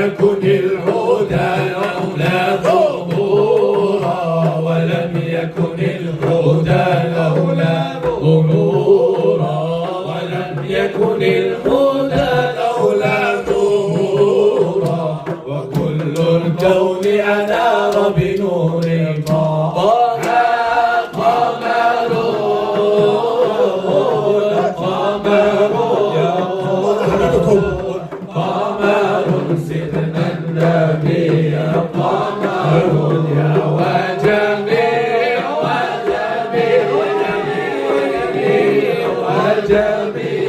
يكن الهدى لولا ظهورا ولم يكن الهدى لولا ظهورا ولم يكن الهدى لولا ظهورا وكل الكون أنار بنور طه قمر سيدنا النبي قمر يا وجميل وجميل وجميل وجميل